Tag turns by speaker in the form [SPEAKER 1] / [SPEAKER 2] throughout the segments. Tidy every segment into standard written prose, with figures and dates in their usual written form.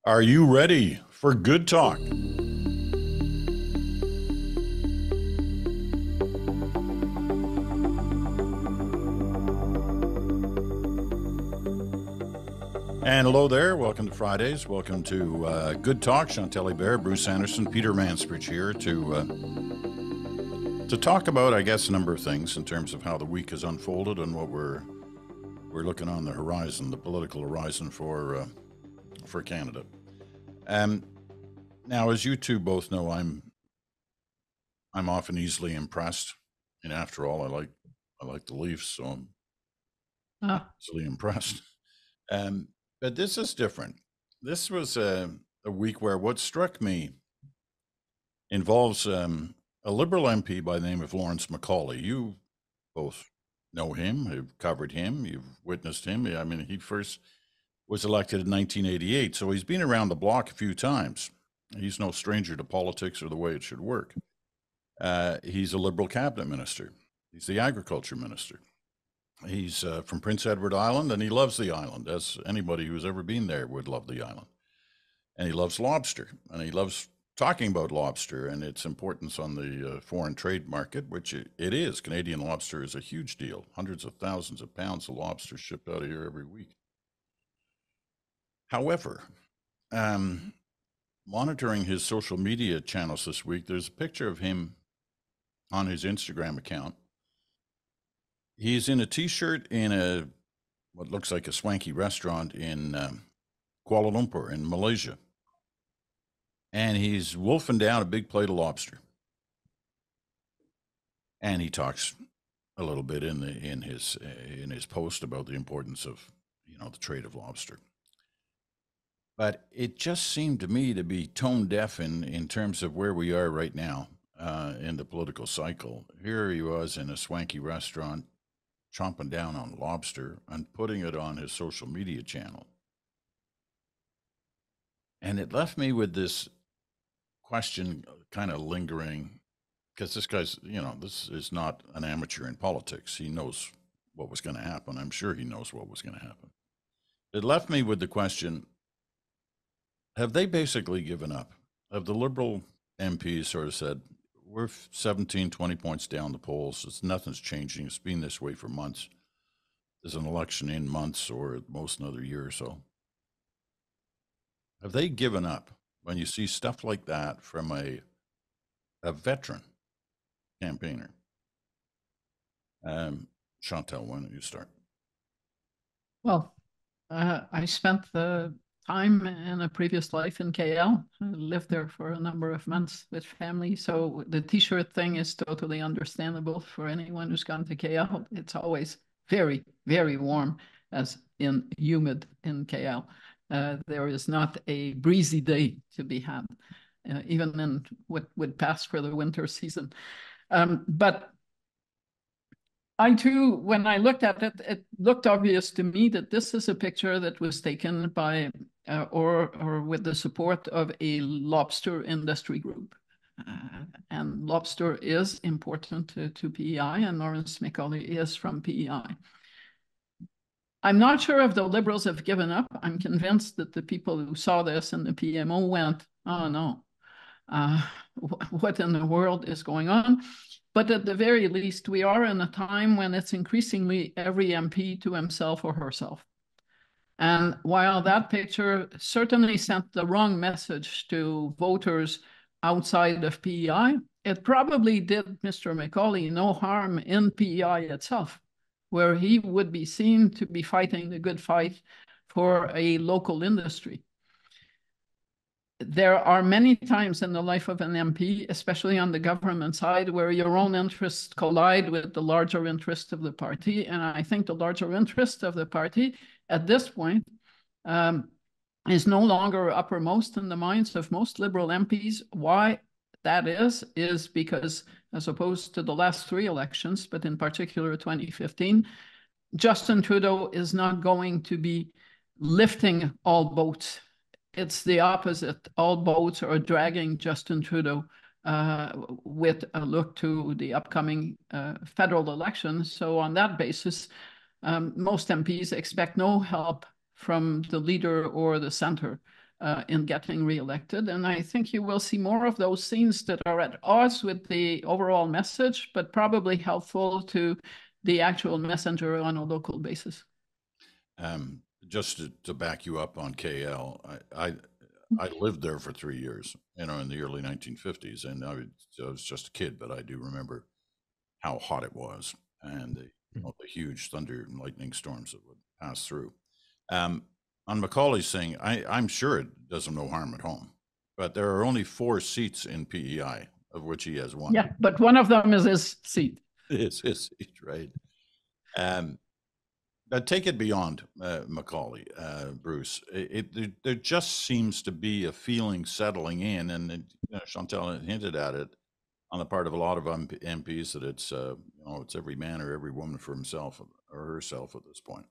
[SPEAKER 1] Are you ready for good talk? And hello there. Welcome to Fridays. Welcome to Good Talk. Chantal and Bruce Anderson, Peter Mansbridge here to talk about, I guess, a number of things in terms of how the week has unfolded and what we're looking on the horizon, the political horizon for Canada. Now, as you two both know, I'm often easily impressed, and after all, I like the Leafs, so I'm easily impressed. But this is different. This was a week where what struck me involves a Liberal MP by the name of Lawrence Macaulay. You both know him, have covered him, you've witnessed him. I mean, he first was elected in 1988, so he's been around the block a few times. He's no stranger to politics or the way it should work. He's a Liberal cabinet minister. He's the agriculture minister. He's from Prince Edward Island, and he loves the island, as anybody who's ever been there would love the island. And he loves lobster, and he loves talking about lobster and its importance on the foreign trade market, which it is. Canadian lobster is a huge deal. Hundreds of thousands of pounds of lobster shipped out of here every week. However, monitoring his social media channels this week, there's a picture of him on his Instagram account. He's in a t-shirt in what looks like a swanky restaurant in Kuala Lumpur in Malaysia. And he's wolfing down a big plate of lobster. And he talks a little bit in his post about the importance of, the trade of lobster. But it just seemed to me to be tone deaf in terms of where we are right now in the political cycle. Here he was in a swanky restaurant, chomping down on lobster and putting it on his social media channel. And it left me with this question kind of lingering, because this guy's, this is not an amateur in politics. He knows what was going to happen. I'm sure he knows what was going to happen. It left me with the question, have they basically given up? Have the Liberal MPs sort of said, we're 17, 20 points down the polls. Nothing's changing. It's been this way for months. There's an election in months or at most another year or so. Have they given up when you see stuff like that from a veteran campaigner? Chantal, why don't you start?
[SPEAKER 2] Well, I spent the time in a previous life in KL. I lived there for a number of months with family. So the t-shirt thing is totally understandable for anyone who's gone to KL. It's always very, very warm, as in humid in KL. There is not a breezy day to be had, even in what would pass for the winter season. But I too, when I looked at it, it looked obvious to me that this is a picture that was taken by or with the support of a lobster industry group. And lobster is important to PEI, and Lawrence Macaulay is from PEI. I'm not sure if the Liberals have given up. I'm convinced that the people who saw this and the PMO went, oh no, what in the world is going on? But at the very least, we are in a time when it's increasingly every MP to himself or herself. And while that picture certainly sent the wrong message to voters outside of PEI, it probably did Mr. Macaulay no harm in PEI itself, where he would be seen to be fighting the good fight for a local industry. There are many times in the life of an MP, especially on the government side, where your own interests collide with the larger interest of the party. And I think the larger interest of the party at this point is no longer uppermost in the minds of most Liberal MPs. Why that is because, as opposed to the last three elections, but in particular 2015, Justin Trudeau is not going to be lifting all boats. It's the opposite. All boats are dragging Justin Trudeau with a look to the upcoming federal elections. So on that basis, most MPs expect no help from the leader or the center in getting reelected. And I think you will see more of those scenes that are at odds with the overall message, but probably helpful to the actual messenger on a local basis.
[SPEAKER 1] Just to back you up on KL, I lived there for 3 years, in the early 1950s, and I was just a kid, but I do remember how hot it was and the huge thunder and lightning storms that would pass through. On Macaulay's thing, I'm sure it does him no harm at home, but there are only 4 seats in PEI, of which he has 1.
[SPEAKER 2] Yeah, but one of them is his seat.
[SPEAKER 1] It's his seat, right? But take it beyond Macaulay, Bruce. There just seems to be a feeling settling in, and Chantal hinted at it on the part of a lot of MPs that it's it's every man or every woman for himself or herself at this point.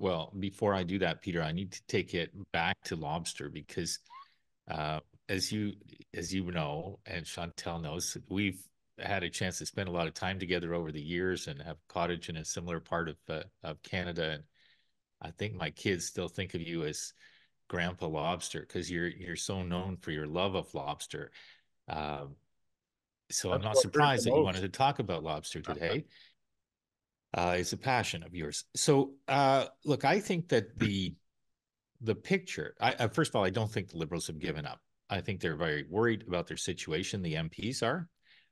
[SPEAKER 3] Well, before I do that, Peter, I need to take it back to lobster because, as you know, and Chantal knows, we've had a chance to spend a lot of time together over the years and have a cottage in a similar part of Canada. And I think my kids still think of you as Grandpa Lobster because you're so known for your love of lobster. So I'm not surprised that you wanted to talk about lobster today. It's a passion of yours. So look, I think that the picture, first of all, I don't think the Liberals have given up. I think they're very worried about their situation. The MPs are.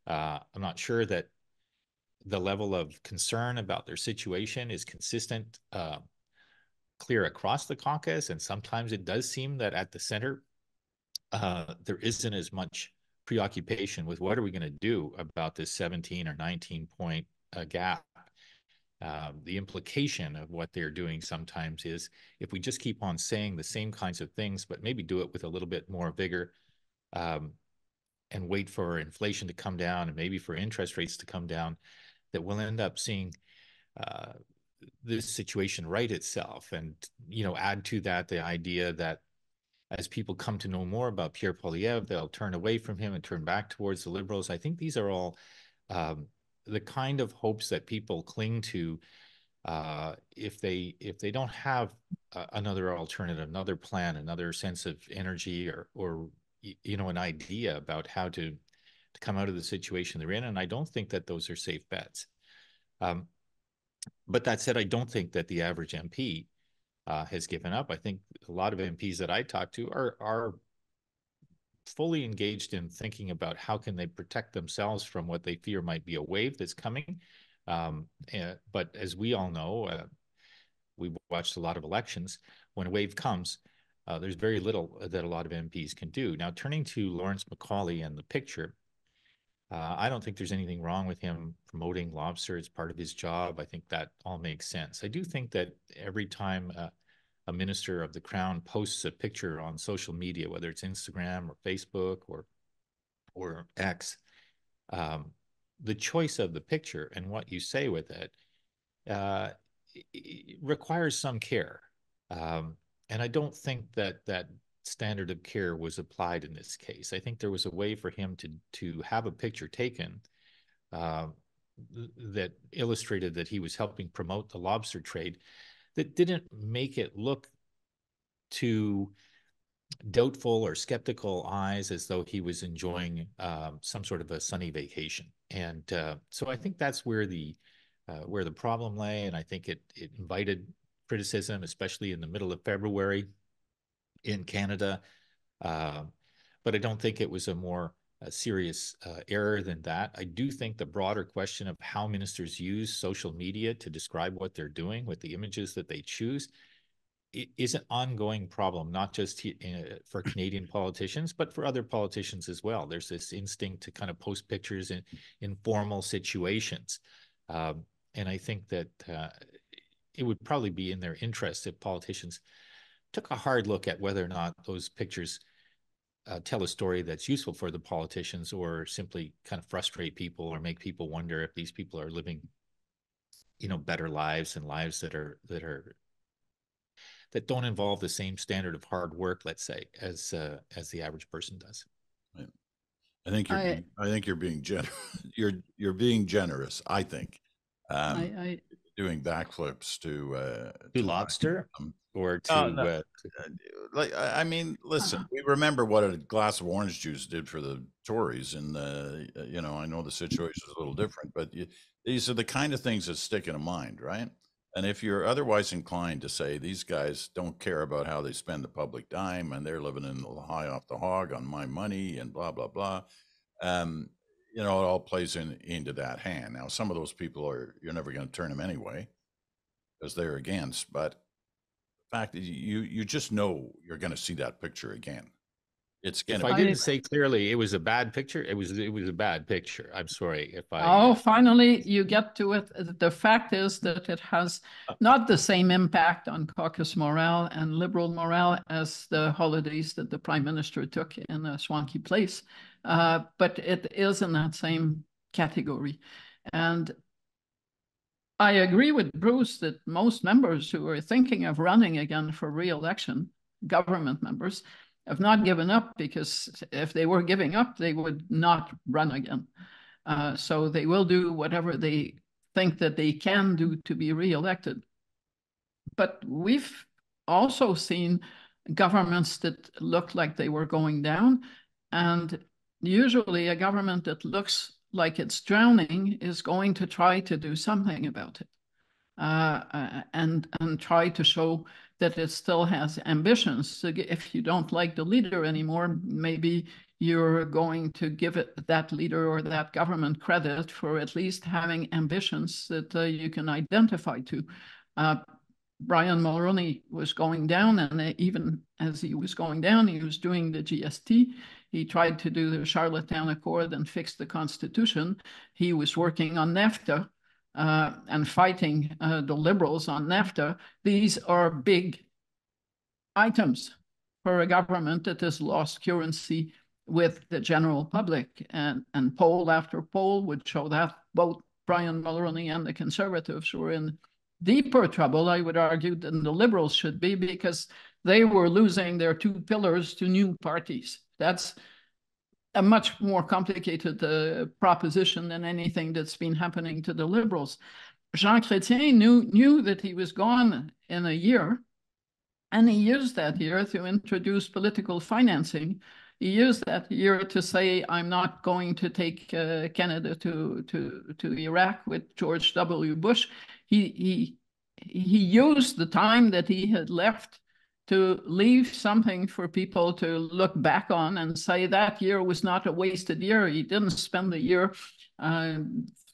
[SPEAKER 3] I'm not sure that the level of concern about their situation is consistent, clear across the caucus. And sometimes it does seem that at the center, there isn't as much preoccupation with what are we going to do about this 17 or 19 point gap. The implication of what they're doing sometimes is if we just keep on saying the same kinds of things, but maybe do it with a little bit more vigor, and wait for inflation to come down and maybe for interest rates to come down, that we'll end up seeing this situation right itself. And, add to that the idea that as people come to know more about Pierre Poilievre, they'll turn away from him and turn back towards the Liberals. I think these are all the kind of hopes that people cling to if they don't have another alternative, another plan, another sense of energy or an idea about how to come out of the situation they're in. And I don't think that those are safe bets. But that said, I don't think that the average MP has given up. I think a lot of MPs that I talk to are fully engaged in thinking about how can they protect themselves from what they fear might be a wave that's coming. But as we all know, we've watched a lot of elections. When a wave comes, there's very little that a lot of MPs can do. Now, turning to Lawrence Macaulay and the picture, I don't think there's anything wrong with him promoting lobster. It's part of his job. I think that all makes sense. I do think that every time a minister of the Crown posts a picture on social media, whether it's Instagram or Facebook or X, the choice of the picture and what you say with it requires some care. And I don't think that standard of care was applied in this case. I think there was a way for him to have a picture taken that illustrated that he was helping promote the lobster trade that didn't make it look to doubtful or skeptical eyes as though he was enjoying some sort of a sunny vacation. And so I think that's where the problem lay. And I think it invited criticism, especially in the middle of February in Canada. But I don't think it was a more serious error than that. I do think the broader question of how ministers use social media to describe what they're doing with the images that they choose is an ongoing problem, not just for Canadian politicians, but for other politicians as well. There's this instinct to kind of post pictures in informal situations. And I think that it would probably be in their interest if politicians took a hard look at whether or not those pictures tell a story that's useful for the politicians or simply kind of frustrate people or make people wonder if these people are living, better lives and lives that don't involve the same standard of hard work, let's say, as the average person does.
[SPEAKER 1] Right. I think you're being generous. You're being generous. I think doing backflips to
[SPEAKER 3] lobster. or to
[SPEAKER 1] like, I mean, listen, we remember what a glass of orange juice did for the Tories, and you know, I know the situation is a little different, but these are the kind of things that stick in a mind, right? And if you're otherwise inclined to say these guys don't care about how they spend the public dime and they're living in the high off the hog on my money and blah blah blah, you know, it all plays into that hand. Now, some of those people you're never going to turn them anyway because they're against, but the fact that you just know you're going to see that picture again. It's going
[SPEAKER 3] to. If I didn't say clearly it was a bad picture, it was a bad picture. I'm sorry if I.
[SPEAKER 2] Oh, finally you get to it. The fact is that it has not the same impact on caucus morale and liberal morale as the holidays that the prime minister took in a swanky place, but it is in that same category. And I agree with Bruce that most members who are thinking of running again for re-election, government members, have not given up, because if they were giving up, they would not run again. So they will do whatever they think that they can do to be re-elected. But we've also seen governments that looked like they were going down, and usually a government that looks like it's drowning is going to try to do something about it, and try to show that it still has ambitions. So if you don't like the leader anymore, maybe you're going to give that leader or that government credit for at least having ambitions that you can identify to. Brian Mulroney was going down, and even as he was going down, he was doing the GST. He tried to do the Charlottetown Accord and fix the Constitution. He was working on NAFTA, and fighting the Liberals on NAFTA. These are big items for a government that has lost currency with the general public. And poll after poll would show that both Brian Mulroney and the Conservatives were in deeper trouble, I would argue, than the Liberals should be, because they were losing their two pillars to new parties. That's a much more complicated proposition than anything that's been happening to the Liberals. Jean Chrétien knew that he was gone in a year, and he used that year to introduce political financing. He used that year to say, I'm not going to take Canada to Iraq with George W. Bush. He used the time that he had left to leave something for people to look back on and say that year was not a wasted year. He didn't spend the year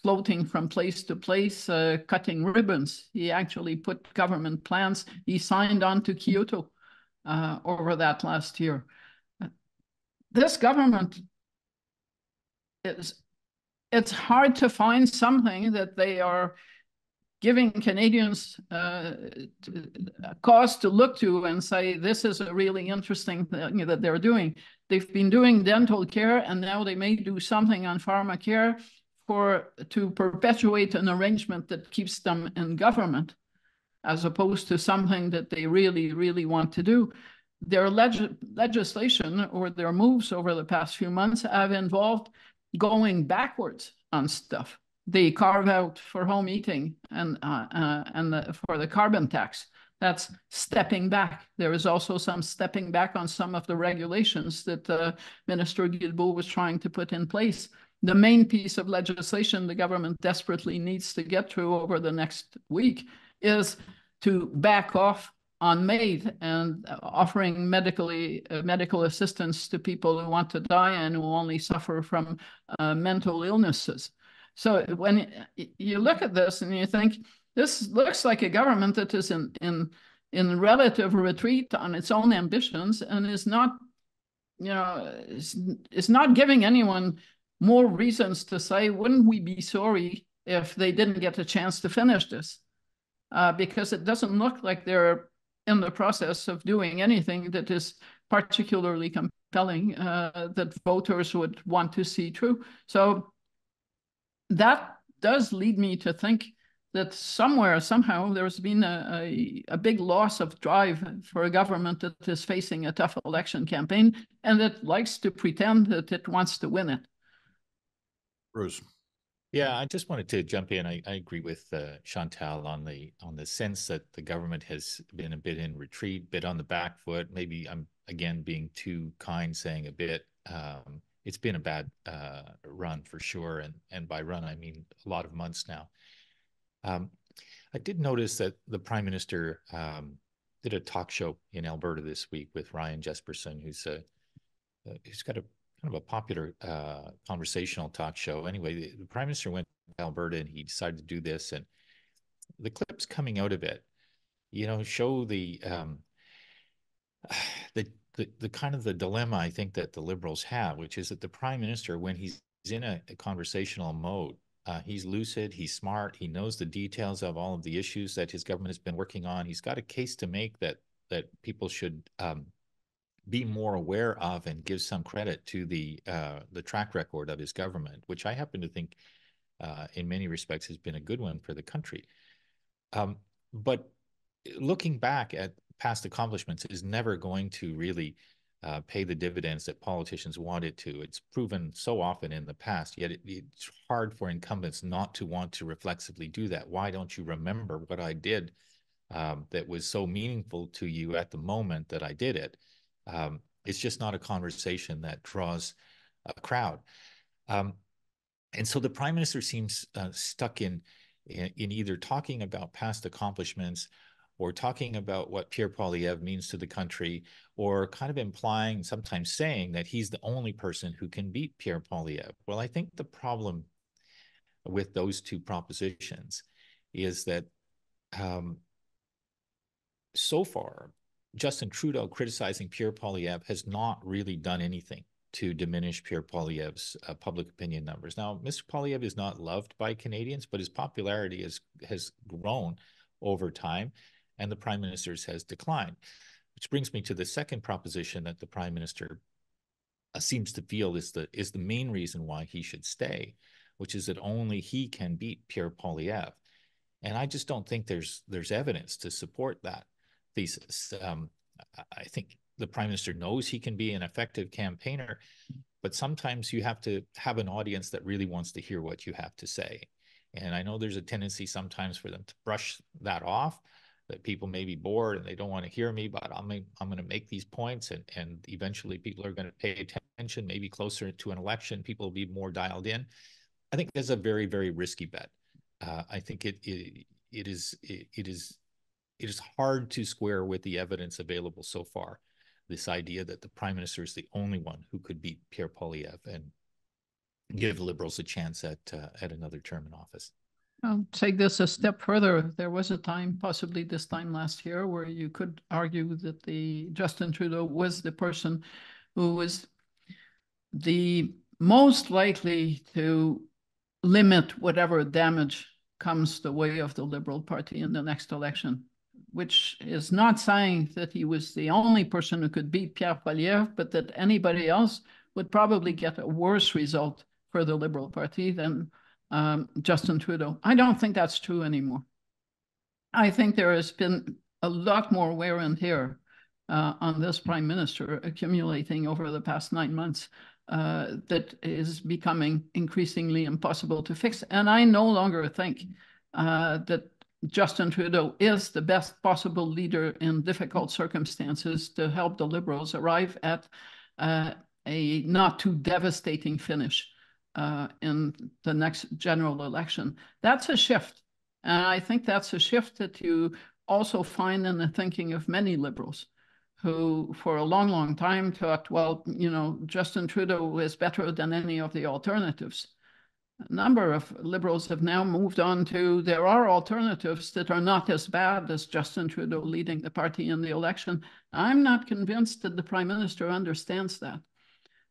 [SPEAKER 2] floating from place to place, cutting ribbons. He actually put government plans. He signed on to Kyoto over that last year. This government, it's hard to find something that they are giving Canadians a cause to look to and say, this is a really interesting thing that they're doing. They've been doing dental care, and now they may do something on pharmacare to perpetuate an arrangement that keeps them in government, as opposed to something that they really, really want to do. Their legislation or their moves over the past few months have involved going backwards on stuff. They carve out for home eating and for the carbon tax. That's stepping back. There is also some stepping back on some of the regulations that Minister Guilbeault was trying to put in place. The main piece of legislation the government desperately needs to get through over the next week is to back off on MAID and offering medical assistance to people who want to die and who only suffer from mental illnesses. So when you look at this and you think, this looks like a government that is in relative retreat on its own ambitions and is not, is not giving anyone more reasons to say, wouldn't we be sorry if they didn't get a chance to finish this? Because it doesn't look like they're in the process of doing anything that is particularly compelling that voters would want to see through. So that does lead me to think that somewhere, somehow, there's been a big loss of drive for a government that is facing a tough election campaign and that likes to pretend that it wants to win it.
[SPEAKER 1] Bruce.
[SPEAKER 3] Yeah, I just wanted to jump in. I agree with Chantal on the sense that the government has been a bit in retreat, bit on the back foot. Maybe I'm again being too kind, saying a bit. It's been a bad run for sure, and by run I mean a lot of months now. I did notice that the Prime Minister did a talk show in Alberta this week with Ryan Jesperson, who's got a kind of a popular conversational talk show. Anyway, the Prime Minister went to Alberta and he decided to do this, and the clips coming out of it, show the kind of the dilemma I think that the Liberals have, which is that the Prime Minister, when he's in a conversational mode, he's lucid, he's smart, he knows the details of all of the issues that his government has been working on. He's got a case to make that people should be more aware of and give some credit to the track record of his government, which I happen to think in many respects has been a good one for the country. But looking back at past accomplishments is never going to really pay the dividends that politicians want it to. It's proven so often in the past, yet it's hard for incumbents not to want to reflexively do that. Why don't you remember what I did that was so meaningful to you at the moment that I did it? It's just not a conversation that draws a crowd. And so the Prime Minister seems stuck in either talking about past accomplishments or talking about what Pierre Poilievre means to the country, or kind of implying, sometimes saying, that he's the only person who can beat Pierre Poilievre. Well, I think the problem with those two propositions is that so far, Justin Trudeau criticizing Pierre Poilievre has not really done anything to diminish Pierre Poilievre's public opinion numbers. Now, Mr. Poilievre is not loved by Canadians, but his popularity has grown over time, and the Prime Minister's has declined. Which brings me to the second proposition that the Prime Minister seems to feel is the main reason why he should stay, which is that only he can beat Pierre Poilievre. And I just don't think there's evidence to support that thesis. I think the Prime Minister knows he can be an effective campaigner, but sometimes you have to have an audience that really wants to hear what you have to say. And I know there's a tendency sometimes for them to brush that off, that people may be bored and they don't want to hear me, but I'm going to make these points, and eventually people are going to pay attention. Maybe closer to an election, people will be more dialed in. I think that's a very, very risky bet. I think it is hard to square with the evidence available so far, this idea that the Prime Minister is the only one who could beat Pierre Poilievre and give Liberals a chance at another term in office.
[SPEAKER 2] I'll take this a step further. There was a time, possibly this time last year, where you could argue that Justin Trudeau was the person who was the most likely to limit whatever damage comes the way of the Liberal Party in the next election, which is not saying that he was the only person who could beat Pierre Poilievre, but that anybody else would probably get a worse result for the Liberal Party than Justin Trudeau. I don't think that's true anymore. I think there has been a lot more wear and tear on this Prime Minister accumulating over the past 9 months that is becoming increasingly impossible to fix. And I no longer think that Justin Trudeau is the best possible leader in difficult circumstances to help the Liberals arrive at a not too devastating finish in the next general election. That's a shift. And I think that's a shift that you also find in the thinking of many Liberals who for a long, long time thought, well, Justin Trudeau is better than any of the alternatives. A number of Liberals have now moved on to there are alternatives that are not as bad as Justin Trudeau leading the party in the election. I'm not convinced that the Prime Minister understands that.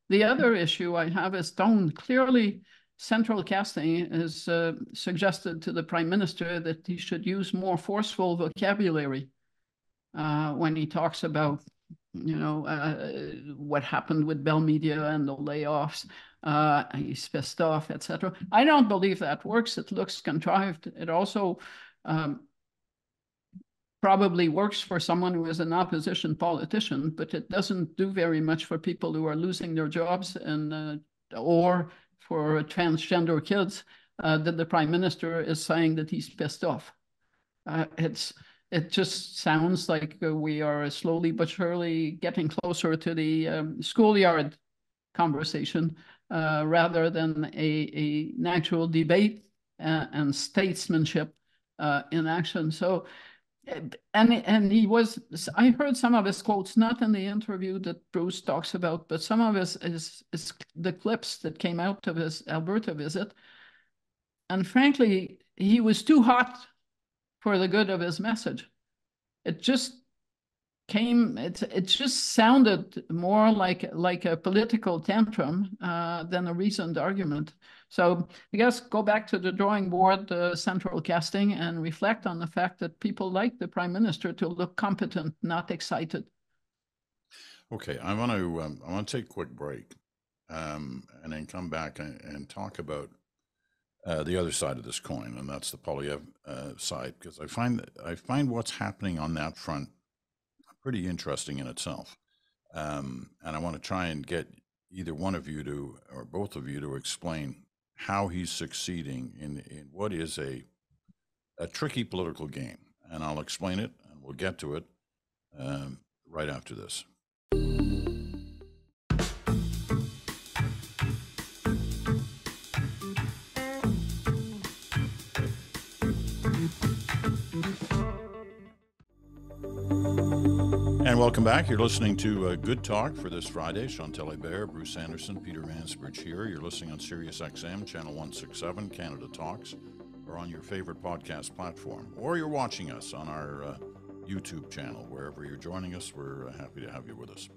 [SPEAKER 2] The other issue I have is tone. Clearly, central casting is suggested to the Prime Minister that he should use more forceful vocabulary when he talks about, what happened with Bell Media and the layoffs. He's pissed off, etc. I don't believe that works. It looks contrived. It also probably works for someone who is an opposition politician, but it doesn't do very much for people who are losing their jobs and or for transgender kids that the prime minister is saying that he's pissed off. It just sounds like we are slowly but surely getting closer to the schoolyard conversation rather than a natural debate and statesmanship in action. So, and he was, I heard some of his quotes, not in the interview that Bruce talks about, but some of his the clips that came out of his Alberta visit. And frankly, he was too hot for the good of his message. It just it just sounded more like a political tantrum than a reasoned argument. So I guess go back to the drawing board, central casting, and reflect on the fact that people like the prime minister to look competent, not excited.
[SPEAKER 1] Okay, I want to take a quick break, and then come back and talk about the other side of this coin, and that's the Poilievre side, because I find what's happening on that front pretty interesting in itself, and I want to try and get either one of you to, or both of you, to explain how he's succeeding in what is a tricky political game, and I'll explain it, and we'll get to it right after this. And welcome back. You're listening to Good Talk for this Friday. Chantal and Bruce Anderson, Peter Mansbridge here. You're listening on Sirius XM, Channel 167, Canada Talks, or on your favorite podcast platform. Or you're watching us on our YouTube channel. Wherever you're joining us, we're happy to have you with us.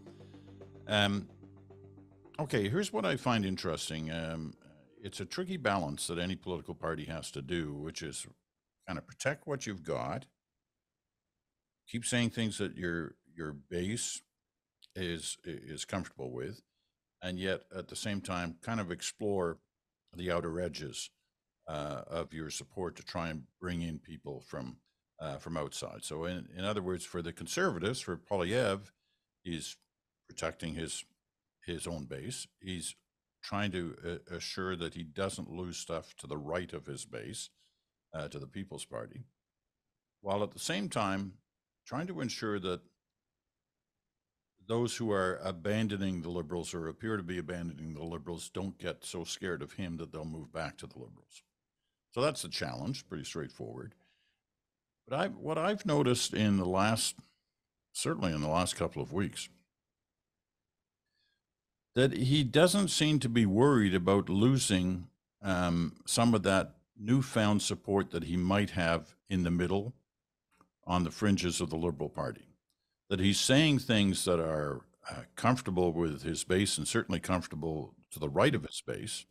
[SPEAKER 1] Okay, here's what I find interesting. It's a tricky balance that any political party has to do, which is kind of protect what you've got, keep saying things that your base is comfortable with, and yet at the same time kind of explore the outer edges of your support to try and bring in people from outside. So in other words, for the Conservatives, for Poilievre, he's protecting his own base. He's trying to assure that he doesn't lose stuff to the right of his base, to the People's Party, while at the same time trying to ensure that those who are abandoning the Liberals or appear to be abandoning the Liberals don't get so scared of him that they'll move back to the Liberals. So that's the challenge, pretty straightforward. But what I've noticed certainly in the last couple of weeks, that he doesn't seem to be worried about losing some of that newfound support that he might have in the middle, on the fringes of the Liberal Party. That he's saying things that are comfortable with his base and certainly comfortable to the right of his base,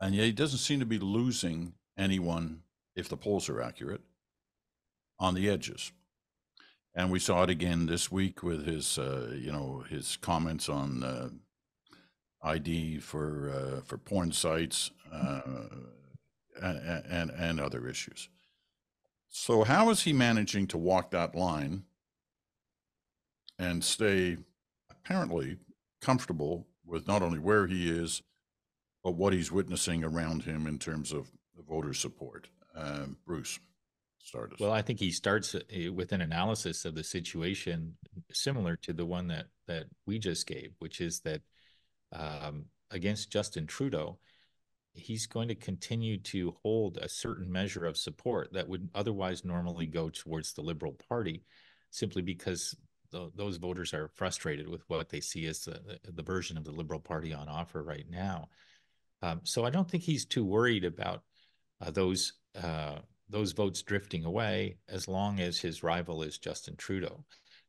[SPEAKER 1] and yet he doesn't seem to be losing anyone, if the polls are accurate, on the edges. And we saw it again this week with his comments on ID for porn sites and other issues. So how is he managing to walk that line and stay apparently comfortable with not only where he is, but what he's witnessing around him in terms of voter support? Bruce, start us.
[SPEAKER 3] Well, I think he starts with an analysis of the situation similar to the one that we just gave, which is that against Justin Trudeau, he's going to continue to hold a certain measure of support that would otherwise normally go towards the Liberal Party, simply because those voters are frustrated with what they see as the version of the Liberal Party on offer right now. So I don't think he's too worried about those votes drifting away, as long as his rival is Justin Trudeau.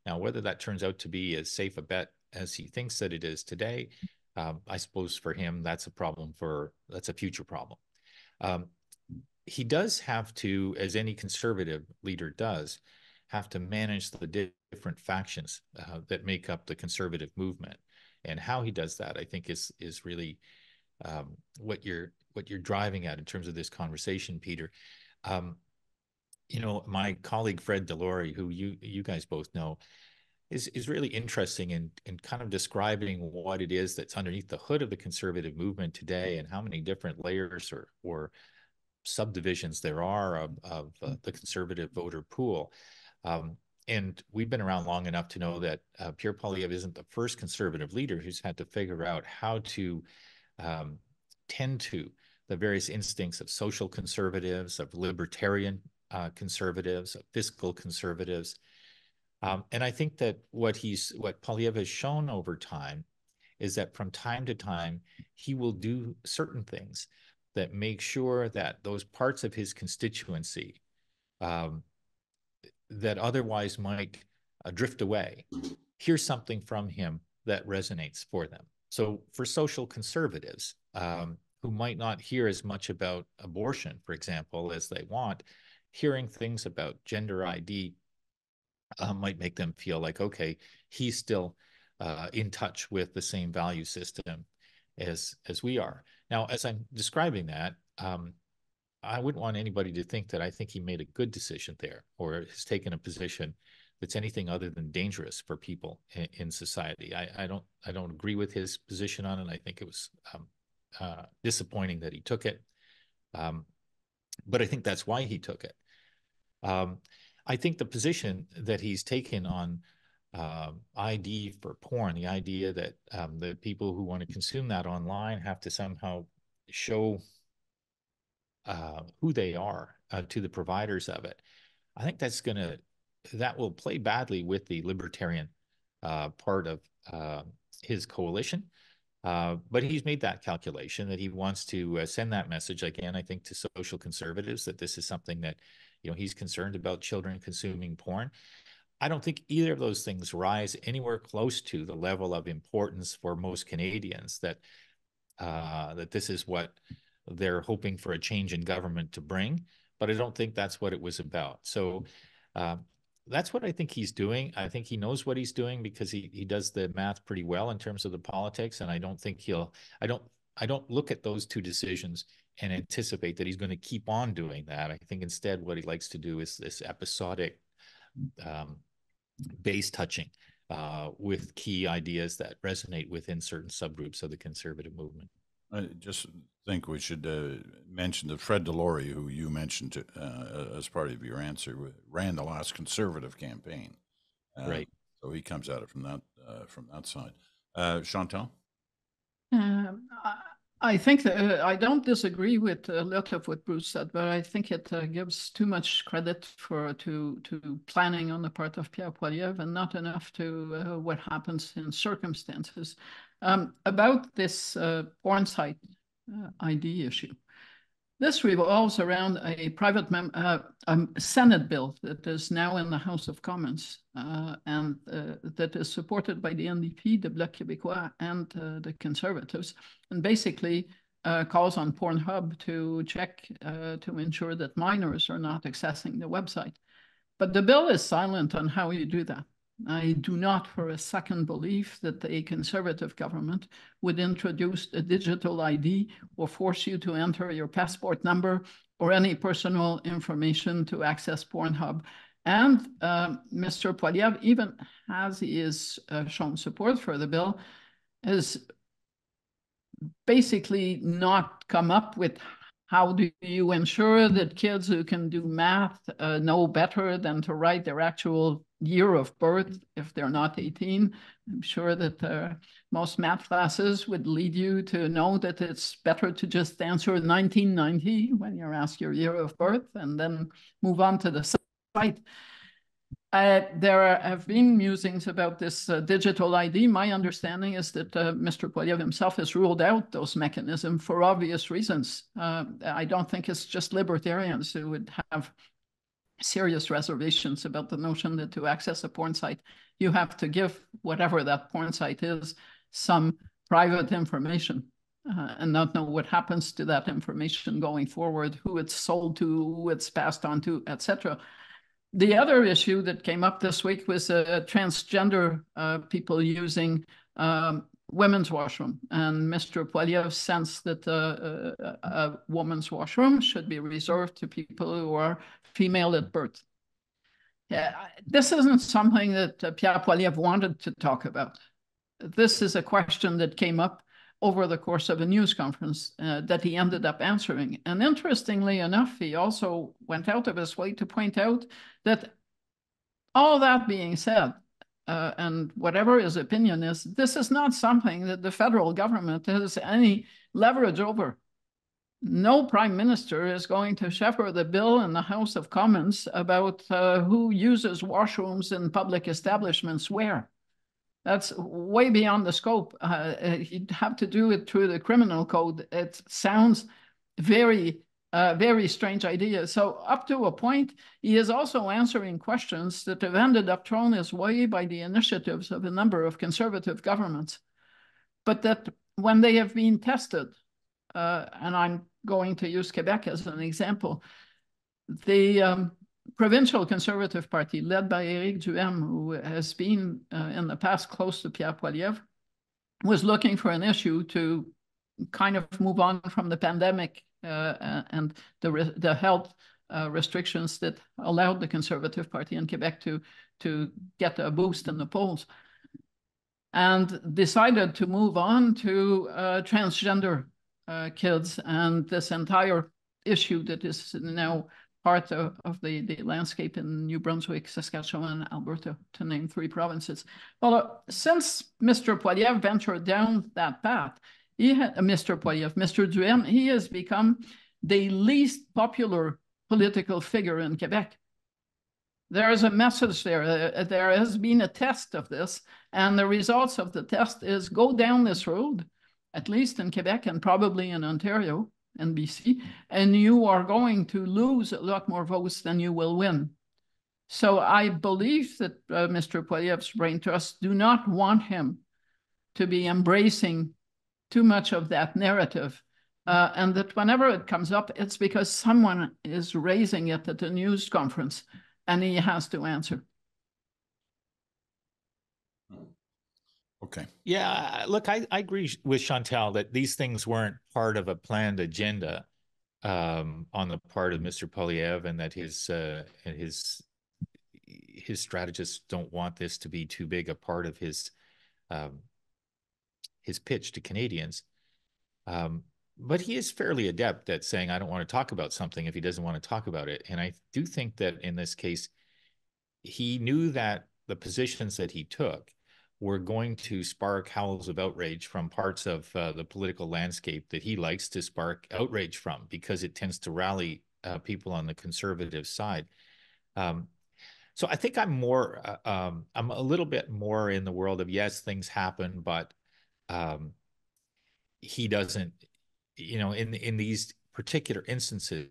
[SPEAKER 3] Now, whether that turns out to be as safe a bet as he thinks that it is today, I suppose for him, that's a future problem. He does have to, as any conservative leader does, have to manage the different factions that make up the conservative movement. And how he does that, I think, is really what you're driving at in terms of this conversation, Peter. My colleague Fred Delory, who you guys both know, is really interesting in kind of describing what it is that's underneath the hood of the conservative movement today, and how many different layers or subdivisions there are of the conservative voter pool. And we've been around long enough to know that Pierre Poilievre isn't the first conservative leader who's had to figure out how to tend to the various instincts of social conservatives, of libertarian conservatives, of fiscal conservatives. And I think that what Poilievre has shown over time is that from time to time, he will do certain things that make sure that those parts of his constituency that otherwise might drift away, hear something from him that resonates for them. So for social conservatives who might not hear as much about abortion, for example, as they want, hearing things about gender ID might make them feel like, okay, he's still in touch with the same value system as we are. Now, as I'm describing that, I wouldn't want anybody to think that I think he made a good decision there, or has taken a position that's anything other than dangerous for people in society. I don't agree with his position on it. I think it was disappointing that he took it, but I think that's why he took it. I think the position that he's taken on ID for porn, the idea that the people who want to consume that online have to somehow show who they are to the providers of it. I think that will play badly with the libertarian part of his coalition. But he's made that calculation that he wants to send that message again, I think, to social conservatives, that this is something that, he's concerned about children consuming porn. I don't think either of those things rise anywhere close to the level of importance for most Canadians that this is what they're hoping for a change in government to bring. But I don't think that's what it was about. So that's what I think he's doing. I think he knows what he's doing because he does the math pretty well in terms of the politics. And I don't think I don't look at those two decisions and anticipate that he's going to keep on doing that. I think instead what he likes to do is this episodic base touching with key ideas that resonate within certain subgroups of the conservative movement.
[SPEAKER 1] I just think we should mention that Fred Delory, who you mentioned as part of your answer, ran the last conservative campaign.
[SPEAKER 3] Right.
[SPEAKER 1] So he comes at it from that side. Chantal?
[SPEAKER 2] I think that I don't disagree with a lot of what Bruce said, but I think it gives too much credit to planning on the part of Pierre Poilievre and not enough to what happens in circumstances. About this porn site ID issue. This revolves around a private Senate bill that is now in the House of Commons and that is supported by the NDP, the Bloc Québécois, and the Conservatives, and basically calls on Pornhub to check to ensure that minors are not accessing the website. But the bill is silent on how you do that. I do not for a second believe that a conservative government would introduce a digital ID or force you to enter your passport number or any personal information to access Pornhub. And Mr. Poilievre, even as he is shown support for the bill, has basically not come up with how do you ensure that kids who can do math know better than to write their actual year of birth if they're not 18. I'm sure that most math classes would lead you to know that it's better to just answer 1990 when you're asked your year of birth and then move on to the site. There have been musings about this digital ID. My understanding is that Mr. Poilievre himself has ruled out those mechanisms for obvious reasons. I don't think it's just libertarians who would have serious reservations about the notion that to access a porn site, you have to give whatever that porn site is some private information and not know what happens to that information going forward, who it's sold to, who it's passed on to, etc. The other issue that came up this week was transgender people using women's washroom. And Mr. Poilievre sensed that a woman's washroom should be reserved to people who are female at birth. Yeah, this isn't something that Pierre Poilievre wanted to talk about. This is a question that came up over the course of a news conference that he ended up answering. And interestingly enough, he also went out of his way to point out that all that being said, and whatever his opinion is, this is not something that the federal government has any leverage over. No prime minister is going to shepherd the bill in the House of Commons about who uses washrooms in public establishments where. That's way beyond the scope. You'd have to do it through the criminal code. It sounds very, very strange idea. So up to a point, he is also answering questions that have ended up thrown his way by the initiatives of a number of conservative governments. But that when they have been tested, and I'm going to use Quebec as an example, the provincial Conservative Party led by Éric Duhem, who has been in the past close to Pierre Poilievre, was looking for an issue to kind of move on from the pandemic and the health restrictions that allowed the Conservative Party in Quebec to get a boost in the polls, and decided to move on to transgender kids and this entire issue that is now part of the landscape in New Brunswick, Saskatchewan, and Alberta, to name 3 provinces. Well, since Mr. Poilievre ventured down that path, Mr. Duhem, he has become the least popular political figure in Quebec. There is a message there. There has been a test of this, and the results of the test is go down this road, at least in Quebec and probably in Ontario and BC, and you are going to lose a lot more votes than you will win. So I believe that Mr. Poilievre's brain trusts do not want him to be embracing too much of that narrative, and that whenever it comes up, it's because someone is raising it at a news conference, and he has to answer.
[SPEAKER 1] Okay.
[SPEAKER 3] Yeah, look, I agree with Chantal that these things weren't part of a planned agenda on the part of Mr. Poilievre, and that his strategists don't want this to be too big a part of his pitch to Canadians. But he is fairly adept at saying, I don't want to talk about something if he doesn't want to talk about it. And I do think that in this case, he knew that the positions that he took were going to spark howls of outrage from parts of the political landscape that he likes to spark outrage from, because it tends to rally people on the conservative side. So I think I'm a little bit more in the world of, yes, things happen, but he doesn't, in these particular instances,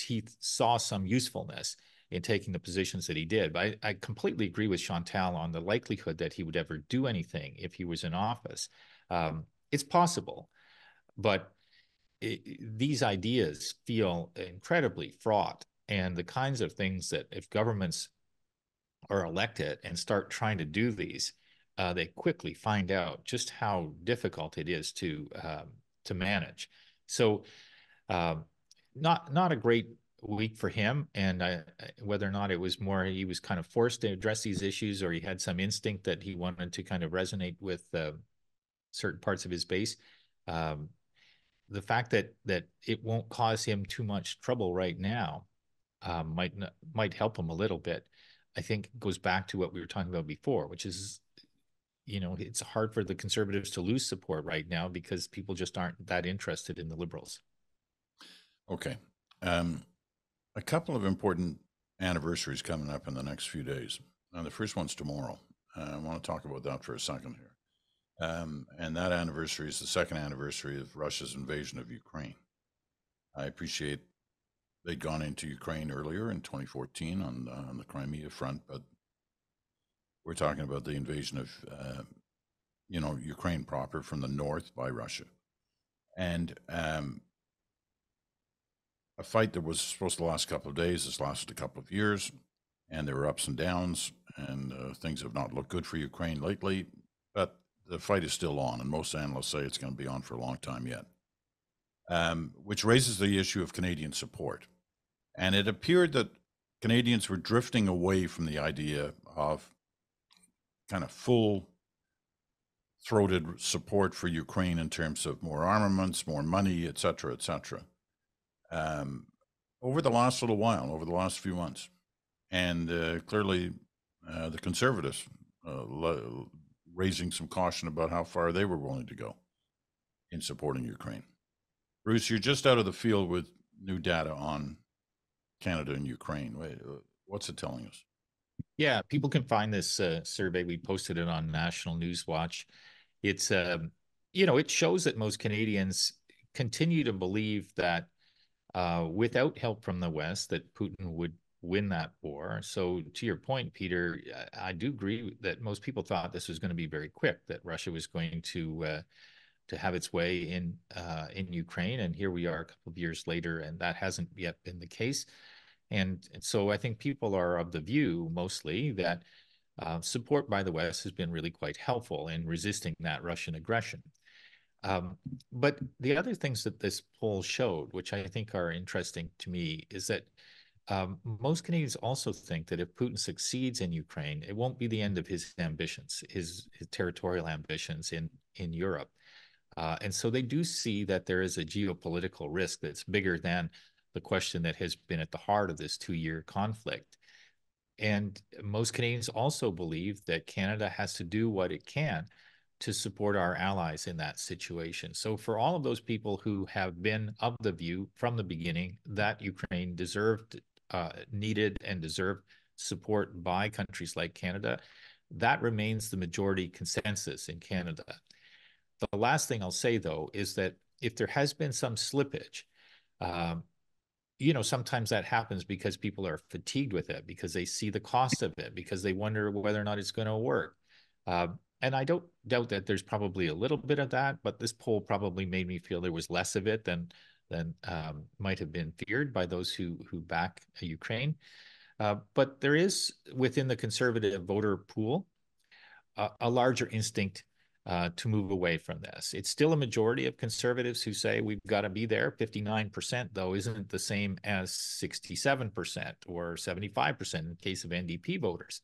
[SPEAKER 3] he saw some usefulness in taking the positions that he did. But I completely agree with Chantal on the likelihood that he would ever do anything if he was in office. It's possible, but these ideas feel incredibly fraught, and the kinds of things that if governments are elected and start trying to do these, they quickly find out just how difficult it is to manage. So not a great week for him, and whether or not it was more he was kind of forced to address these issues, or he had some instinct that he wanted to kind of resonate with certain parts of his base. The fact that it won't cause him too much trouble right now might help him a little bit. I think it goes back to what we were talking about before, which is, it's hard for the Conservatives to lose support right now because people just aren't that interested in the Liberals.
[SPEAKER 1] Okay. A couple of important anniversaries coming up in the next few days. The first one's tomorrow. I want to talk about that for a second here. And that anniversary is the second anniversary of Russia's invasion of Ukraine. I appreciate they'd gone into Ukraine earlier in 2014 on the Crimea front, but we're talking about the invasion of, Ukraine proper from the north by Russia. And a fight that was supposed to last a couple of days has lasted a couple of years, and there were ups and downs, and things have not looked good for Ukraine lately, but the fight is still on, and most analysts say it's going to be on for a long time yet, which raises the issue of Canadian support. And it appeared that Canadians were drifting away from the idea of kind of full-throated support for Ukraine in terms of more armaments, more money, et cetera, et cetera, over the last little while, over the last few months. And clearly the Conservatives raising some caution about how far they were willing to go in supporting Ukraine. Bruce, you're just out of the field with new data on Canada and Ukraine. What's it telling us?
[SPEAKER 3] Yeah, people can find this survey. We posted it on National News Watch. It's, it shows that most Canadians continue to believe that without help from the West, that Putin would win that war. So to your point, Peter, I do agree that most people thought this was going to be very quick, that Russia was going to have its way in Ukraine. And here we are a couple of years later, and that hasn't yet been the case. And so I think people are of the view mostly that support by the West has been really quite helpful in resisting that Russian aggression. But the other things that this poll showed, which I think are interesting to me, is that most Canadians also think that if Putin succeeds in Ukraine, it won't be the end of his ambitions, his territorial ambitions in Europe. And so they do see that there is a geopolitical risk that's bigger than the question that has been at the heart of this 2-year conflict. And most Canadians also believe that Canada has to do what it can to support our allies in that situation. So for all of those people who have been of the view from the beginning that Ukraine deserved, needed and deserved support by countries like Canada, that remains the majority consensus in Canada. The last thing I'll say, though, is that if there has been some slippage, sometimes that happens because people are fatigued with it, because they see the cost of it, because they wonder whether or not it's going to work. And I don't doubt that there's probably a little bit of that, but this poll probably made me feel there was less of it than might have been feared by those who back Ukraine. But there is, within the Conservative voter pool, a larger instinct to move away from this. It's still a majority of Conservatives who say we've got to be there. 59%, though, isn't the same as 67% or 75% in the case of NDP voters.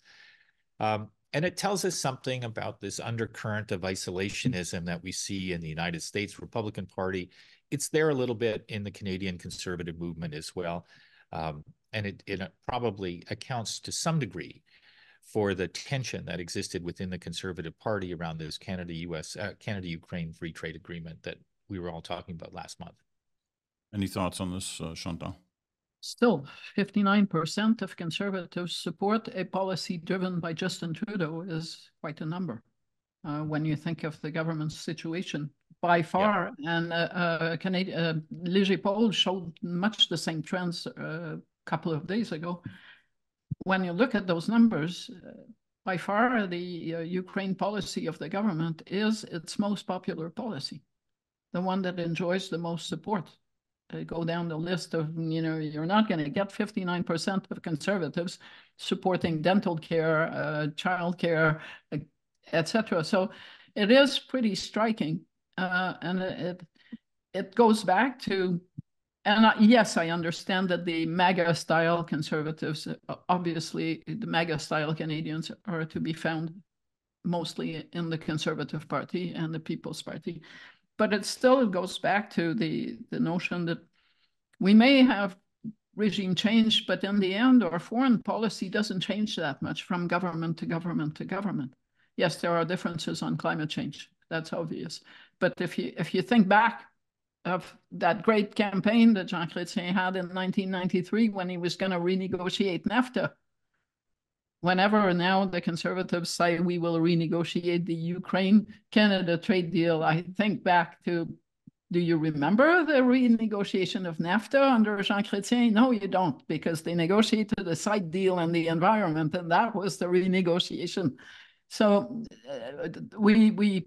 [SPEAKER 3] And it tells us something about this undercurrent of isolationism that we see in the United States Republican Party. It's there a little bit in the Canadian Conservative movement as well. And it probably accounts to some degree for the tension that existed within the Conservative Party around this Canada-Ukraine free trade agreement that we were all talking about last month.
[SPEAKER 1] Any thoughts on this, Chantal?
[SPEAKER 2] Still, 59% of Conservatives support a policy driven by Justin Trudeau is quite a number when you think of the government's situation. By far, yeah. And Léger poll showed much the same trends a couple of days ago. When you look at those numbers, by far the Ukraine policy of the government is its most popular policy, the one that enjoys the most support. Go down the list of, you're not going to get 59% of Conservatives supporting dental care, child care, etc. So it is pretty striking. And it goes back to, and yes, I understand that the MAGA-style Conservatives, obviously the MAGA-style Canadians are to be found mostly in the Conservative Party and the People's Party. But it still goes back to the notion that we may have regime change, but in the end, our foreign policy doesn't change that much from government to government to government. Yes, there are differences on climate change. That's obvious. But if you think back of that great campaign that Jean Chrétien had in 1993 when he was going to renegotiate NAFTA, whenever now the Conservatives say we will renegotiate the Ukraine-Canada trade deal, I think back to, do you remember the renegotiation of NAFTA under Jean Chrétien? No, you don't, because they negotiated a side deal on the environment, and that was the renegotiation. So we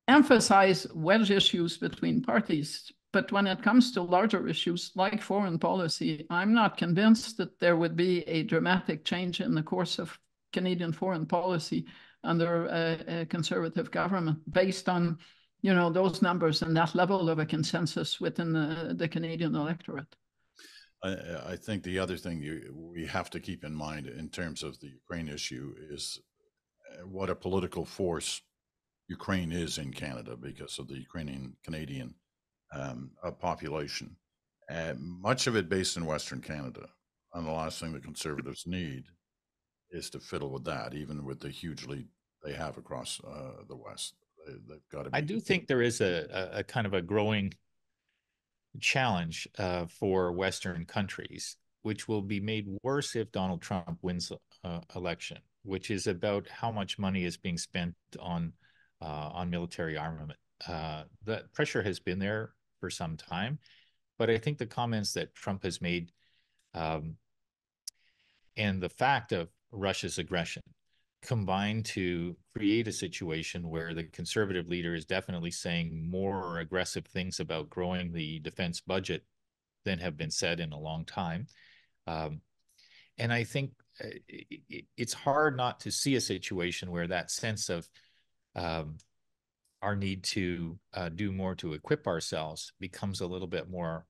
[SPEAKER 2] emphasize wedge issues between parties. But when it comes to larger issues like foreign policy, I'm not convinced that there would be a dramatic change in the course of Canadian foreign policy under a Conservative government based on, those numbers and that level of a consensus within the Canadian electorate.
[SPEAKER 1] I think the other thing we have to keep in mind in terms of the Ukraine issue is what a political force Ukraine is in Canada because of the Ukrainian Canadian population. Much of it based in Western Canada. And the last thing the Conservatives need is to fiddle with that, even with the huge lead they have across the West. They've got to be.
[SPEAKER 3] I do think there is a kind of a growing challenge for Western countries, which will be made worse if Donald Trump wins election, which is about how much money is being spent on military armament. The pressure has been there for some time, but I think the comments that Trump has made and the fact of Russia's aggression combined to create a situation where the conservative leader is definitely saying more aggressive things about growing the defense budget than have been said in a long time. And I think it's hard not to see a situation where that sense of our need to do more to equip ourselves becomes a little bit more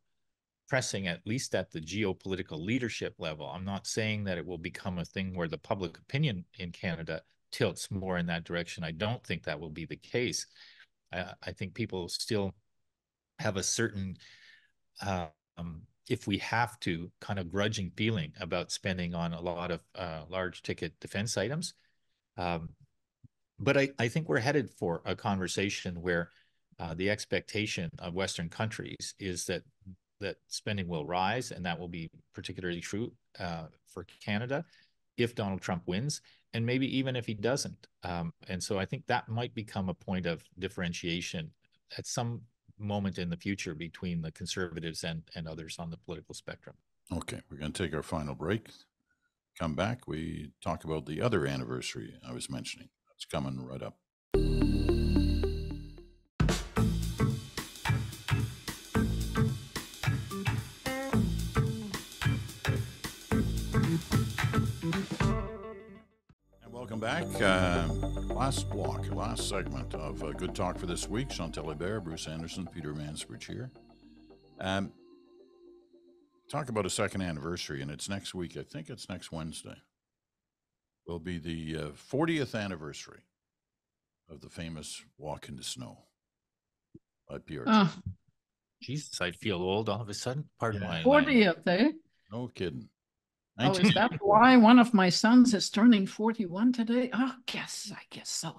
[SPEAKER 3] pressing, at least at the geopolitical leadership level. I'm not saying that it will become a thing where the public opinion in Canada tilts more in that direction. I don't think that will be the case. I think people still have a certain, if we have to, kind of grudging feeling about spending on a lot of large ticket defense items. But I think we're headed for a conversation where the expectation of Western countries is that spending will rise, and that will be particularly true for Canada if Donald Trump wins, and maybe even if he doesn't. And so I think that might become a point of differentiation at some moment in the future between the Conservatives and others on the political spectrum.
[SPEAKER 1] Okay, we're going to take our final break. Come back, we talk about the other anniversary I was mentioning. That's coming right up. Welcome back. Last segment of Good Talk for this week. Chantal and Bruce Anderson, Peter Mansbridge here. Talk about a second anniversary, and it's next week. I think it's next Wednesday. Will be the 40th anniversary of the famous Walk in the Snow by Pierre.
[SPEAKER 3] Jesus, I feel old all of a sudden. Pardon my
[SPEAKER 2] 40th, eh?
[SPEAKER 1] No kidding.
[SPEAKER 2] Oh, is that why one of my sons is turning 41 today? Oh, I guess so.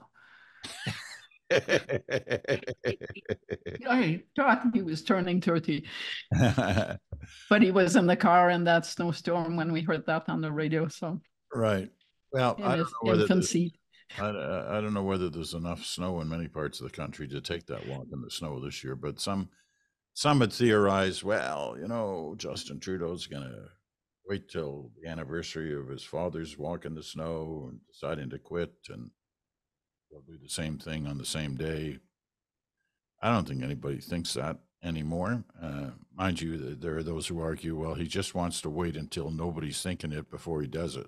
[SPEAKER 2] I thought he was turning 30. But he was in the car in that snowstorm when we heard that on the radio. So
[SPEAKER 1] right. Well, I don't know whether I don't know whether there's enough snow in many parts of the country to take that walk in the snow this year, but some had theorized, well, Justin Trudeau's going to wait till the anniversary of his father's walk in the snow and deciding to quit, and they'll do the same thing on the same day. I don't think anybody thinks that anymore. Mind you, there are those who argue, well, he just wants to wait until nobody's thinking it before he does it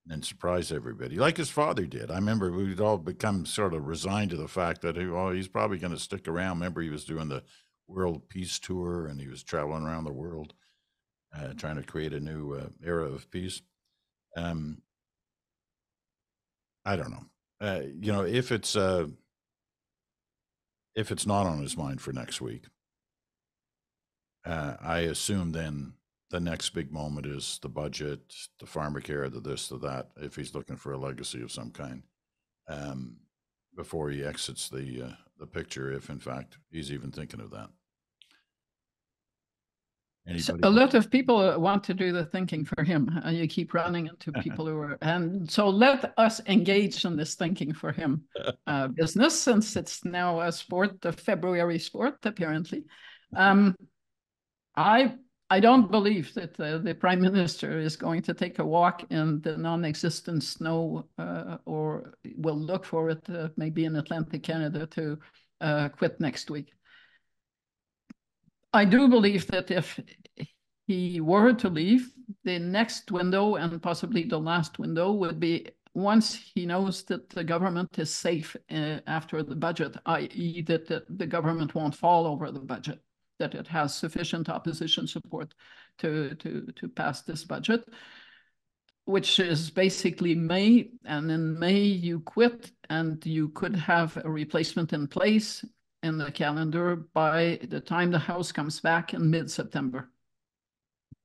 [SPEAKER 1] and surprise everybody, like his father did. I remember we'd all become sort of resigned to the fact that, he's probably going to stick around. Remember, he was doing the World Peace Tour, and he was traveling around the world trying to create a new era of peace. I don't know. If it's not on his mind for next week, I assume then the next big moment is the budget, the pharmacare, the this, the that, if he's looking for a legacy of some kind, before he exits the picture, if in fact he's even thinking of that.
[SPEAKER 2] So a lot of people want to do the thinking for him. You keep running into people who are, and so let us engage in this thinking for him business, since it's now a sport, the February sport, apparently. I don't believe that the Prime Minister is going to take a walk in the non-existent snow or will look for it maybe in Atlantic Canada to quit next week. I do believe that if he were to leave, the next window and possibly the last window would be once he knows that the government is safe after the budget, i.e. that the government won't fall over the budget. that it has sufficient opposition support to pass this budget, which is basically May. And in May, you quit, and you could have a replacement in place in the calendar by the time the House comes back in mid-September.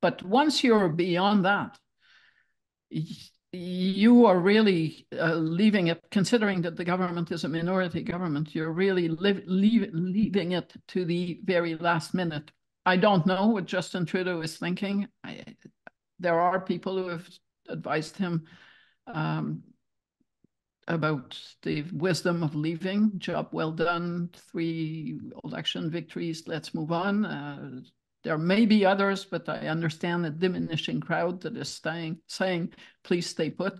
[SPEAKER 2] But once you're beyond that, you are really leaving it, considering that the government is a minority government, you're really leaving it to the very last minute. I don't know what Justin Trudeau is thinking. There are people who have advised him about the wisdom of leaving. Job well done, 3 election victories, let's move on. There may be others, but I understand a diminishing crowd that is saying, please stay put.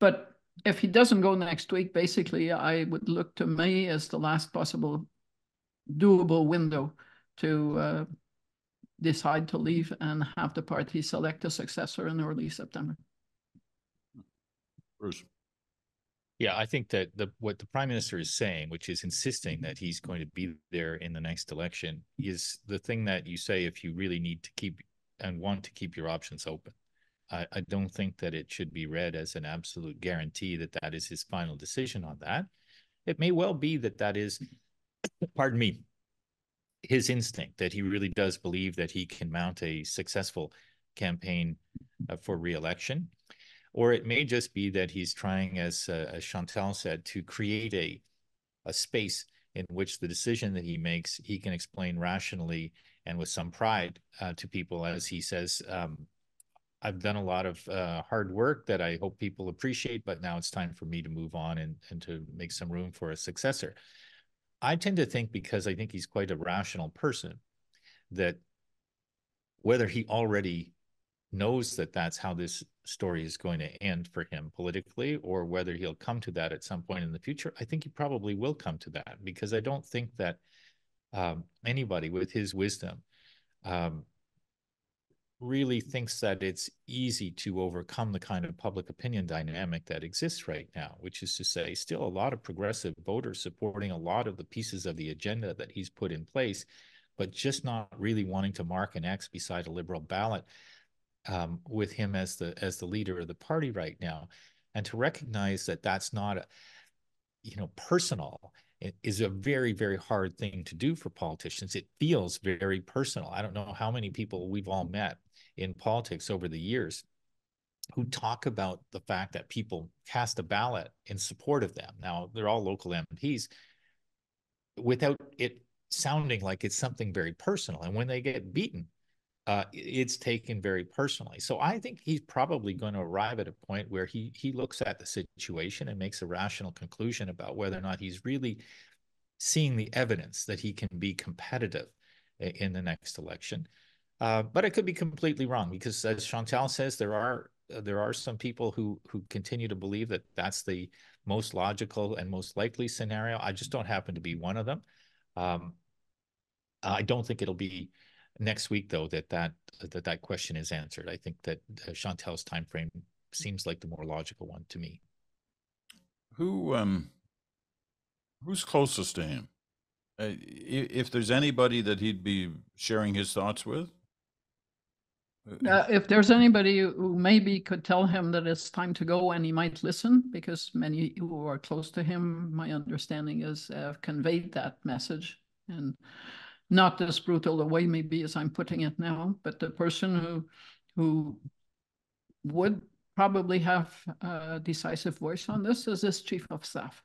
[SPEAKER 2] But if he doesn't go next week, basically, I would look to May as the last possible doable window to decide to leave and have the party select a successor in early September.
[SPEAKER 1] Bruce.
[SPEAKER 3] Yeah, I think that what the Prime Minister is saying, which is insisting that he's going to be there in the next election, is the thing that you say if you really need to keep and want to keep your options open. I don't think that it should be read as an absolute guarantee that that is his final decision on that. It may well be that that is, pardon me, his instinct, that he really does believe that he can mount a successful campaign for re-election. Or it may just be that he's trying, as Chantal said, to create a space in which the decision that he makes, he can explain rationally and with some pride to people, as he says, I've done a lot of hard work that I hope people appreciate, but now it's time for me to move on and to make some room for a successor. I tend to think, because I think he's quite a rational person, that whether he already knows that that's how this story is going to end for him politically, or whether he'll come to that at some point in the future, I think he probably will come to that, because I don't think that anybody with his wisdom really thinks that it's easy to overcome the kind of public opinion dynamic that exists right now, which is to say still a lot of progressive voters supporting a lot of the pieces of the agenda that he's put in place, but just not really wanting to mark an X beside a Liberal ballot with him as the leader of the party right now. And to recognize that that's not personal, it is a very, very hard thing to do for politicians. It feels very personal. I don't know how many people we've all met in politics over the years who talk about the fact that people cast a ballot in support of them. Now, they're all local MPs, without it sounding like it's something very personal. And when they get beaten, it's taken very personally. So I think he's probably going to arrive at a point where he looks at the situation and makes a rational conclusion about whether or not he's really seeing the evidence that he can be competitive in the next election. But I could be completely wrong, because as Chantal says, there are some people who continue to believe that that's the most logical and most likely scenario. I just don't happen to be one of them. I don't think it'll be next week, though, that question is answered. I think that Chantal's time frame seems like the more logical one to me.
[SPEAKER 1] Who's closest to him? If there's anybody that he'd be sharing his thoughts with?
[SPEAKER 2] If there's anybody who maybe could tell him that it's time to go and he might listen, because many who are close to him, my understanding is, have conveyed that message, and not as brutal a way maybe as I'm putting it now, but the person who would probably have a decisive voice on this is his chief of staff,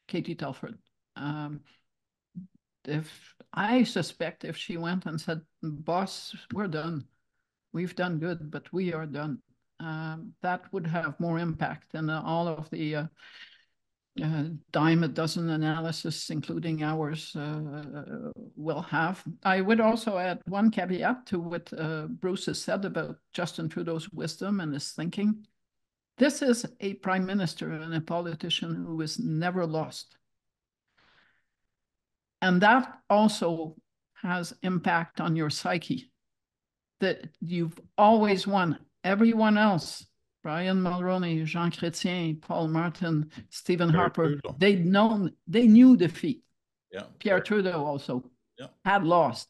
[SPEAKER 2] Katie Telford. If I suspect if she went and said, boss, we're done, we've done good, but we are done, that would have more impact than all of the dime a dozen analysis, including ours, will have. I would also add one caveat to what Bruce has said about Justin Trudeau's wisdom and his thinking. This is a prime minister and a politician who is never lost. And that also has impact on your psyche, that you've always won. Everyone else, Brian Mulroney, Jean Chrétien, Paul Martin, Stephen Harper, they knew defeat.
[SPEAKER 1] Yeah.
[SPEAKER 2] Pierre Trudeau also. had lost.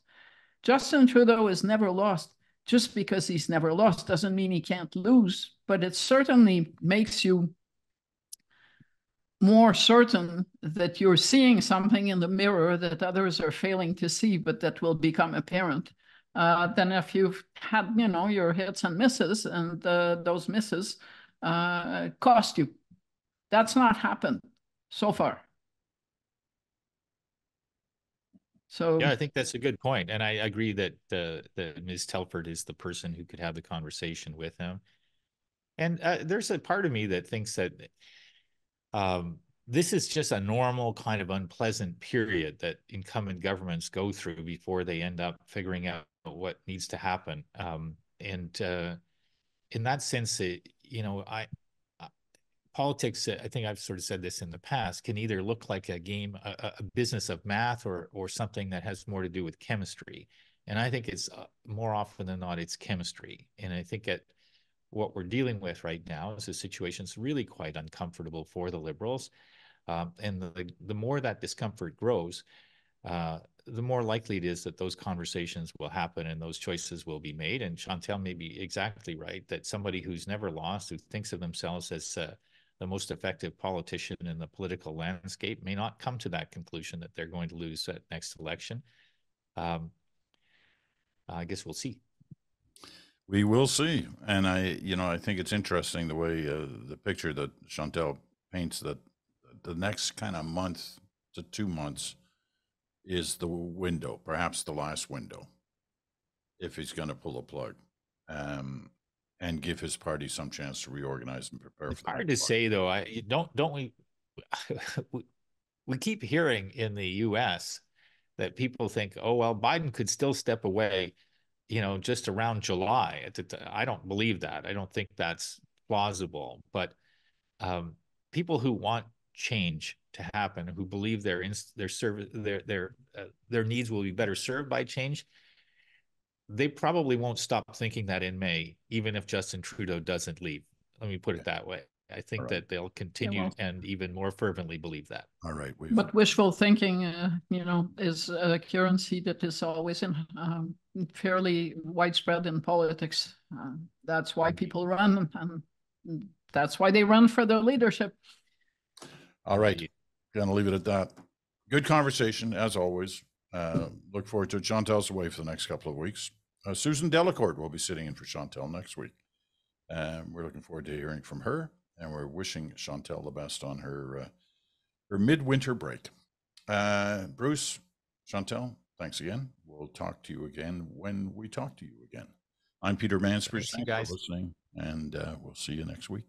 [SPEAKER 2] Justin Trudeau is never lost. Just because he's never lost doesn't mean he can't lose, but it certainly makes you more certain that you're seeing something in the mirror that others are failing to see, but that will become apparent. Than if you've had, your hits and misses, and those misses cost you. That's not happened so far. So
[SPEAKER 3] yeah, I think that's a good point, and I agree that Ms. Telford is the person who could have the conversation with him. And there's a part of me that thinks that this is just a normal kind of unpleasant period that incumbent governments go through before they end up figuring out what needs to happen. And in that sense, politics, I think I've sort of said this in the past, can either look like a game, a business of math, or something that has more to do with chemistry. And I think it's more often than not, it's chemistry. And I think what we're dealing with right now is a situation that's really quite uncomfortable for the Liberals. And the more that discomfort grows, the more likely it is that those conversations will happen and those choices will be made. And Chantal may be exactly right, that somebody who's never lost, who thinks of themselves as the most effective politician in the political landscape, may not come to that conclusion that they're going to lose at next election. I guess we'll see.
[SPEAKER 1] We will see. And I think it's interesting the way the picture that Chantal paints, that the next kind of month to 2 months is the window, perhaps the last window, if he's going to pull a plug, and give his party some chance to reorganize and prepare.
[SPEAKER 3] It's hard to say, though. Don't we? We keep hearing in the U.S. that people think, oh well, Biden could still step away, just around July. I don't believe that. I don't think that's plausible. But people who want change to happen, who believe their needs will be better served by change, they probably won't stop thinking that in May, even if Justin Trudeau doesn't leave. Let me put it that way. I think that they'll continue and even more fervently believe that.
[SPEAKER 1] All right.
[SPEAKER 2] But wishful thinking, is a currency that is always fairly widespread in politics. That's why people run, and that's why they run for their leadership.
[SPEAKER 1] All right. Gonna leave it at that. Good conversation, as always. Look forward to it. Chantal's away for the next couple of weeks. Susan Delacourt will be sitting in for Chantal next week. We're looking forward to hearing from her, and we're wishing Chantal the best on her midwinter break. Bruce, Chantal, thanks again. We'll talk to you again when we talk to you again. I'm Peter Mansbridge.
[SPEAKER 3] Thanks, you guys.
[SPEAKER 1] For listening, and we'll see you next week.